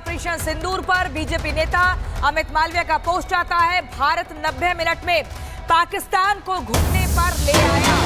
Operation सिंदूर पर BJP नेता अमित मालवीय का पोस्ट आता है। भारत 90 मिनट में पाकिस्तान को घुटने पर ले आया।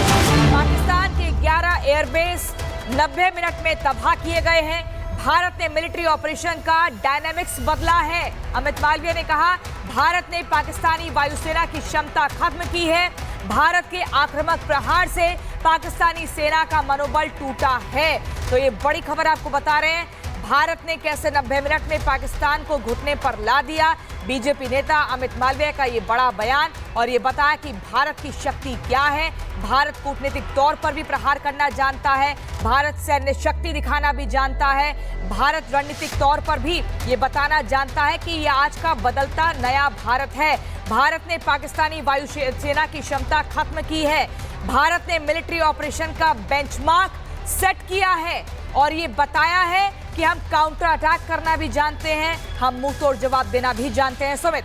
पाकिस्तान के 11 एयरबेस 90 मिनट में तबाह किए गए हैं। भारत ने मिलिट्री ऑपरेशन का डायनामिक्स बदला है। अमित मालवीय ने कहा, भारत ने पाकिस्तानी वायुसेना की क्षमता खत्म की है। भारत के आक्रामक प्रहार से पाकिस्तानी सेना का मनोबल टूटा है। तो ये बड़ी खबर आपको बता रहे हैं, भारत ने कैसे 90 मिनट में पाकिस्तान को घुटने पर ला दिया। बीजेपी नेता अमित मालवीय का ये बड़ा बयान और ये बताया कि भारत की शक्ति क्या है। भारत कूटनीतिक तौर पर भी प्रहार करना जानता है, भारत सैन्य शक्ति दिखाना भी जानता है, भारत रणनीतिक तौर पर भी ये बताना जानता है कि ये आज का बदलता नया भारत है। भारत ने पाकिस्तानी वायुसेना की क्षमता खत्म की है। भारत ने मिलिट्री ऑपरेशन का बेंचमार्क सेट किया है और ये बताया है कि हम काउंटर अटैक करना भी जानते हैं, हम मुंहतोड़ जवाब देना भी जानते हैं। सुमित,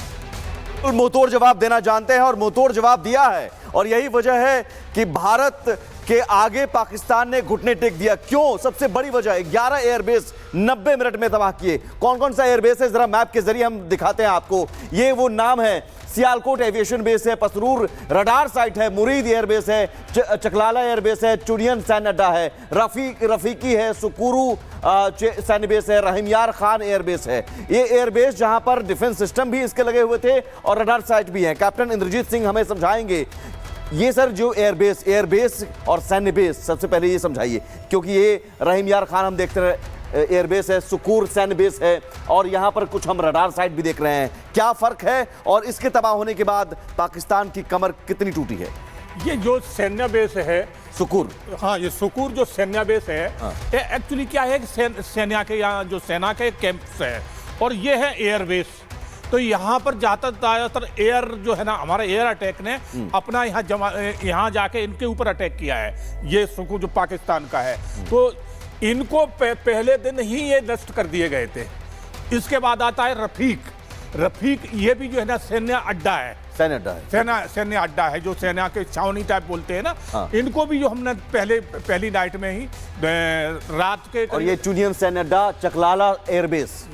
मुंहतोड़ जवाब देना जानते हैं और मुंहतोड़ जवाब दिया है और यही वजह है कि भारत के आगे पाकिस्तान ने घुटने टेक दिया। क्यों? सबसे बड़ी वजह 11 एयरबेस 90 मिनट में तबाह किए। कौन कौन सा एयरबेस है जरा मैप के जरिए हम दिखाते हैं आपको। ये वो नाम है, सियालकोट एविएशन बेस है, पसरूर रडार साइट है, मुरीद एयरबेस है, चकलाला एयरबेस है, चुड़ियन सैन्य अड्डा है, रफीकी है, सुकुरू सैन्य बेस है, रहीमयार खान एयरबेस है। ये एयरबेस जहां पर डिफेंस सिस्टम भी इसके लगे हुए थे और रडार साइट भी है। कैप्टन इंद्रजीत सिंह हमें समझाएंगे ये सर जो एयरबेस और सैन्य बेस, सबसे पहले ये समझाइए, क्योंकि ये रहीमयार खान हम देखते रहे एयरबेस है, सुकूर सैन्य बेस है और यहां पर कुछ हम रडार साइट भी देख रहे हैं। क्या फर्क है और इसके तबाह होने के बाद पाकिस्तान की कमर कितनी टूटी है? ये जो सैन्य बेस है सुकूर, हाँ, ये सुकूर जो सैन्य बेस है, ये एक्चुअली क्या है कि सेना के यहाँ जो सेना के कैंप्स है और ये है एयरबेस। तो यहाँ पर ज़्यादातर एयर जो है ना, हमारा एयर अटैक ने अपना यहाँ जाके इनके ऊपर अटैक किया है। ये सुकूर जो पाकिस्तान का है, तो इनको पहले दिन ही ये नष्ट कर दिए गए थे। इसके बाद आता है रफीक, ये भी जो है ना सैन्य अड्डा है, सैन्य अड्डा है, जो सेना के छावनी टाइप बोलते हैं ना। हाँ। इनको भी जो हमने पहली नाइट में ही रात के, और ये चुनियन सैन्य अड्डा, चकलाला एयरबेस,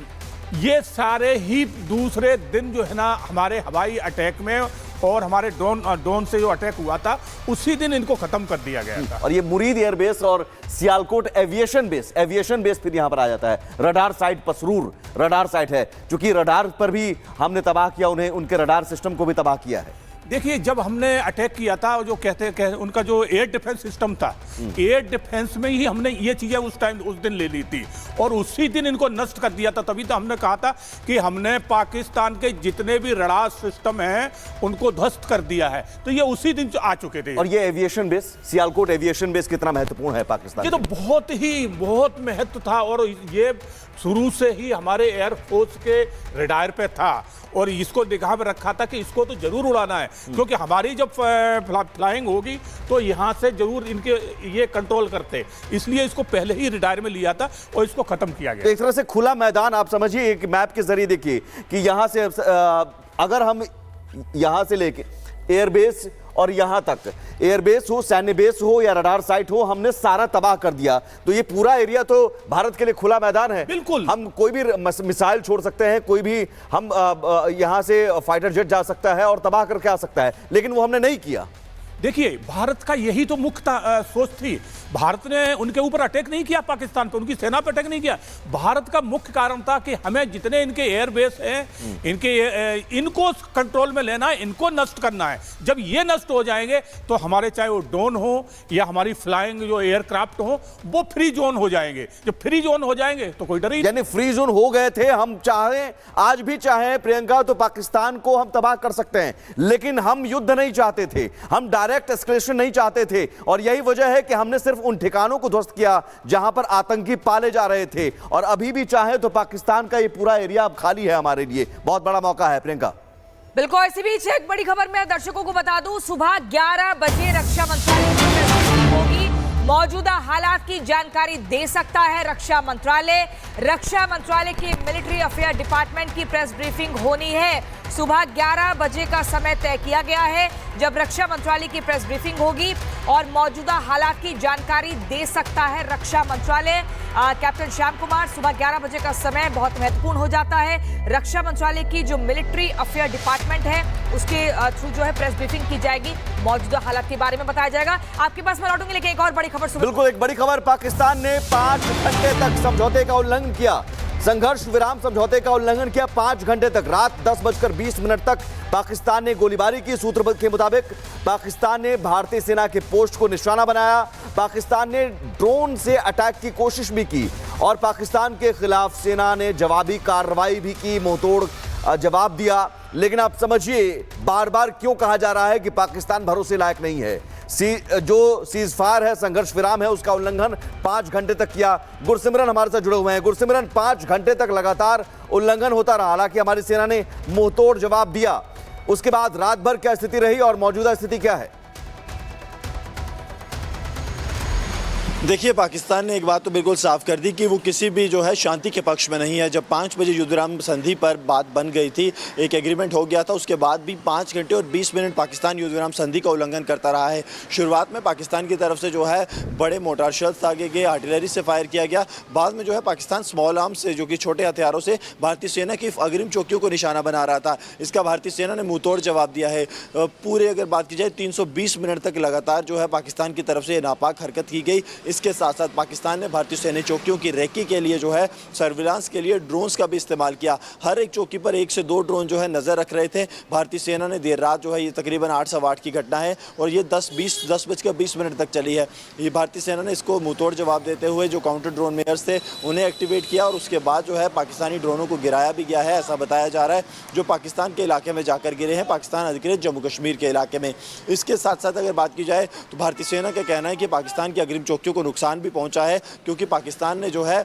ये सारे ही दूसरे दिन जो है ना हमारे हवाई अटैक में और हमारे ड्रोन से जो अटैक हुआ था उसी दिन इनको खत्म कर दिया गया था। और ये मुरीद एयरबेस और सियालकोट एविएशन बेस फिर यहां पर आ जाता है। Radar site Pasrur radar site है, क्योंकि रडार पर भी हमने तबाह किया, उनके रडार सिस्टम को भी तबाह किया है। देखिए, जब हमने अटैक किया था, जो कहते उनका जो एयर डिफेंस सिस्टम था, एयर डिफेंस में ही हमने ये चीजें उस दिन ले ली थी और उसी दिन इनको नष्ट कर दिया था। तभी तो हमने कहा था कि हमने पाकिस्तान के जितने भी रडार सिस्टम हैं उनको ध्वस्त कर दिया है। तो ये उसी दिन आ चुके थे। और ये aviation base, Sialkot aviation base कितना महत्वपूर्ण है पाकिस्तान? ये तो बहुत महत्व था और ये शुरू से ही हमारे एयरफोर्स के रडार पे था और इसको निगाह में रखा था कि इसको तो जरूर उड़ाना है, क्योंकि हमारी जब फ्लाइंग होगी तो यहाँ से जरूर इनके ये कंट्रोल करते, इसलिए इसको पहले ही रडार में लिया था और इसको खत्म किया गया। एक तरह से खुला मैदान आप समझिए, एक मैप के जरिए देखिए कि यहाँ से अगर हम यहाँ से लेके एयरबेस और यहां तक एयरबेस हो, सैन्य बेस हो या रडार साइट हो, हमने सारा तबाह कर दिया। तो ये पूरा एरिया तो भारत के लिए खुला मैदान है। बिल्कुल, हम कोई भी मिसाइल छोड़ सकते हैं, कोई भी हम यहां से फाइटर जेट जा सकता है और तबाह करके आ सकता है, लेकिन वो हमने नहीं किया। देखिए, भारत का यही तो मुख्य सोच थी। भारत ने उनके ऊपर अटैक नहीं किया, पाकिस्तान पर, उनकी सेना पर अटैक नहीं किया। भारत का मुख्य कारण था कि हमें जितने इनके एयरबेस हैं इनको कंट्रोल में लेना है, इनको नष्ट करना है। जब ये नष्ट हो जाएंगे तो हमारे चाहे वो ड्रोन हो या हमारी फ्लाइंग जो एयरक्राफ्ट हो, वो फ्री जोन हो जाएंगे। जब फ्री जोन हो जाएंगे तो कोई डर ही नहीं। यानी फ्री जोन हो गए थे। हम चाहें, आज भी चाहें प्रियंका, तो पाकिस्तान को हम तबाह कर सकते हैं, लेकिन हम युद्ध नहीं चाहते थे, हम डायरेक्ट एस्केलेशन नहीं चाहते थे। और यही वजह है कि हमने सिर्फ उन ठिकानों को ध्वस्त किया जहां पर आतंकी पाले जा रहे थे। और अभी भी चाहे तो पाकिस्तान का ये पूरा एरिया अब खाली है हमारे लिए। बहुत बड़ा मौका है प्रियंका। बिल्कुल। इसी बीच एक बड़ी खबर मैं दर्शकों को बता दूं, सुबह 11 बजे रक्षा मंत्रालय होगी, मौजूदा हालात की जानकारी दे सकता है रक्षा मंत्रालय। रक्षा मंत्रालय की मिलिट्री अफेयर डिपार्टमेंट की प्रेस ब्रीफिंग होनी है सुबह 11 बजे का समय तय किया गया है जब रक्षा मंत्रालय की प्रेस ब्रीफिंग होगी और मौजूदा हालात की जानकारी दे सकता है रक्षा मंत्रालय। कैप्टन श्याम कुमार, सुबह 11 बजे का समय बहुत महत्वपूर्ण हो जाता है। रक्षा मंत्रालय की जो मिलिट्री अफेयर डिपार्टमेंट है उसके थ्रू जो है प्रेस ब्रीफिंग की जाएगी, मौजूदा हालात के बारे में बताया जाएगा। आपके पास मैं लौटूंगी, लेकिन एक और बड़ी खबर। बिल्कुल, एक बड़ी खबर। पाकिस्तान ने 5 घंटे तक समझौते का उल्लंघन किया, संघर्ष विराम समझौते का उल्लंघन किया। 5 घंटे तक, रात 10:20 तक पाकिस्तान ने गोलीबारी की। सूत्र के मुताबिक पाकिस्तान ने भारतीय सेना के पोस्ट को निशाना बनाया, पाकिस्तान ने ड्रोन से अटैक की कोशिश भी की और पाकिस्तान के खिलाफ सेना ने जवाबी कार्रवाई भी की, मुंहतोड़ जवाब दिया। लेकिन आप समझिए बार बार क्यों कहा जा रहा है कि पाकिस्तान भरोसे लायक नहीं है। जो सीज फायर है, संघर्ष विराम है, उसका उल्लंघन 5 घंटे तक किया। गुरसिमरन हमारे साथ जुड़े हुए हैं। गुरसिमरन, 5 घंटे तक लगातार उल्लंघन होता रहा, हालांकि हमारी सेना ने मुंहतोड़ जवाब दिया। उसके बाद रात भर क्या स्थिति रही और मौजूदा स्थिति क्या है? देखिए, पाकिस्तान ने एक बात तो बिल्कुल साफ कर दी कि वो किसी भी जो है शांति के पक्ष में नहीं है। जब 5 बजे युद्ध विराम संधि पर बात बन गई थी, एक एग्रीमेंट हो गया था, उसके बाद भी 5 घंटे और 20 मिनट पाकिस्तान युद्ध विराम संधि का उल्लंघन करता रहा है। शुरुआत में पाकिस्तान की तरफ से जो है बड़े मोर्टार शेल्स आगे गए, आर्टिलरी से फायर किया गया। बाद में जो है पाकिस्तान स्मॉल आर्म्स से, जो कि छोटे हथियारों से भारतीय सेना की अग्रिम चौकियों को निशाना बना रहा था। इसका भारतीय सेना ने मुंहतोड़ जवाब दिया है। पूरे अगर बात की जाए 320 मिनट तक लगातार जो है पाकिस्तान की तरफ से नापाक हरकत की गई। इसके साथ साथ पाकिस्तान ने भारतीय सैन्य चौकियों की रेकी के लिए जो है सर्विलांस के लिए ड्रोन्स का भी इस्तेमाल किया। हर एक चौकी पर 1 से 2 ड्रोन जो है नजर रख रहे थे। भारतीय सेना ने देर रात जो है, ये तकरीबन 8 सवा 8 की घटना है और ये 10:20 तक चली है। ये भारतीय सेना ने इसको मुंहतोड़ जवाब देते हुए जो काउंटर ड्रोन मेयर्स थे उन्हें एक्टिवेट किया और उसके बाद जो है पाकिस्तानी ड्रोनों को गिराया भी गया है, ऐसा बताया जा रहा है, जो पाकिस्तान के इलाके में जाकर गिरे हैं, पाकिस्तान अधिकृत जम्मू कश्मीर के इलाके में। इसके साथ साथ अगर बात की जाए तो भारतीय सेना का कहना है कि पाकिस्तान की अग्रिम चौकियों को नुकसान भी पहुंचा है, क्योंकि पाकिस्तान ने जो है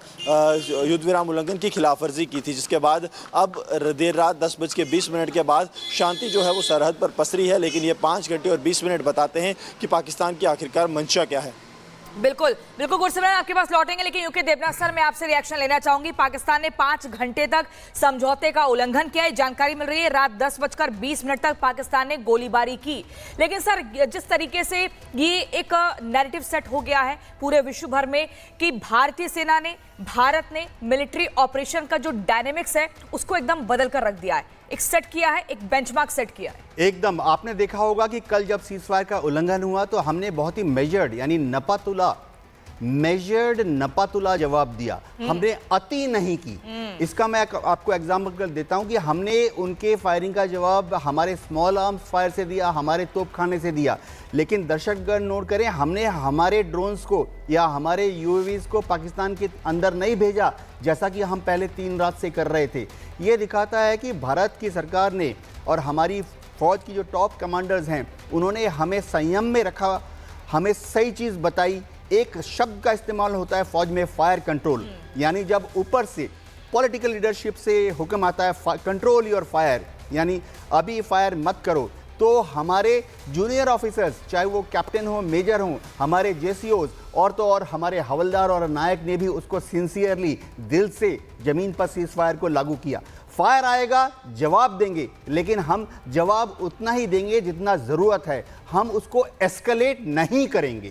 युद्ध विराम उल्लंघन की खिलाफवर्जी की थी, जिसके बाद अब देर रात 10:20 के बाद शांति जो है वो सरहद पर पसरी है। लेकिन ये 5 घंटे और 20 मिनट बताते हैं कि पाकिस्तान की आखिरकार मंशा क्या है। बिल्कुल बिल्कुल गुरसिमरन, आपके पास लौटेंगे, लेकिन यूके देवनाथ सर, मैं आपसे रिएक्शन लेना चाहूंगी। पाकिस्तान ने 5 घंटे तक समझौते का उल्लंघन किया है, जानकारी मिल रही है रात 10:20 तक पाकिस्तान ने गोलीबारी की। लेकिन सर, जिस तरीके से ये एक नैरेटिव सेट हो गया है पूरे विश्व भर में कि भारतीय सेना ने, भारत ने मिलिट्री ऑपरेशन का जो डायनेमिक्स है उसको एकदम बदल कर रख दिया है, एक सेट किया है, एक बेंचमार्क सेट किया है। एकदम, आपने देखा होगा कि कल जब सीजफायर का उल्लंघन हुआ तो हमने बहुत ही मेजर्ड, यानी नपातुला जवाब दिया। हमने अति नहीं की। इसका मैं आपको एग्जांपल देता हूं कि हमने उनके फायरिंग का जवाब हमारे स्मॉल आर्म्स फायर से दिया, हमारे तोपखाने से दिया। लेकिन दर्शकगण नोट करें, हमने हमारे ड्रोन्स को या हमारे यूएवीज को पाकिस्तान के अंदर नहीं भेजा, जैसा कि हम पहले 3 रात से कर रहे थे। ये दिखाता है कि भारत की सरकार ने और हमारी फौज की जो टॉप कमांडर्स हैं उन्होंने हमें संयम में रखा, हमें सही चीज़ बताई। एक शब्द का इस्तेमाल होता है फौज में, फायर कंट्रोल, यानी जब ऊपर से पॉलिटिकल लीडरशिप से हुक्म आता है कंट्रोल योर फायर, यानी अभी फायर मत करो, तो हमारे जूनियर ऑफिसर्स, चाहे वो कैप्टन हो, मेजर हो, हमारे जेसीओज और तो और हमारे हवलदार और नायक ने भी उसको सिंसियरली, दिल से ज़मीन पर सीज फायर को लागू किया। फायर आएगा, जवाब देंगे, लेकिन हम जवाब उतना ही देंगे जितना ज़रूरत है, हम उसको एस्केलेट नहीं करेंगे।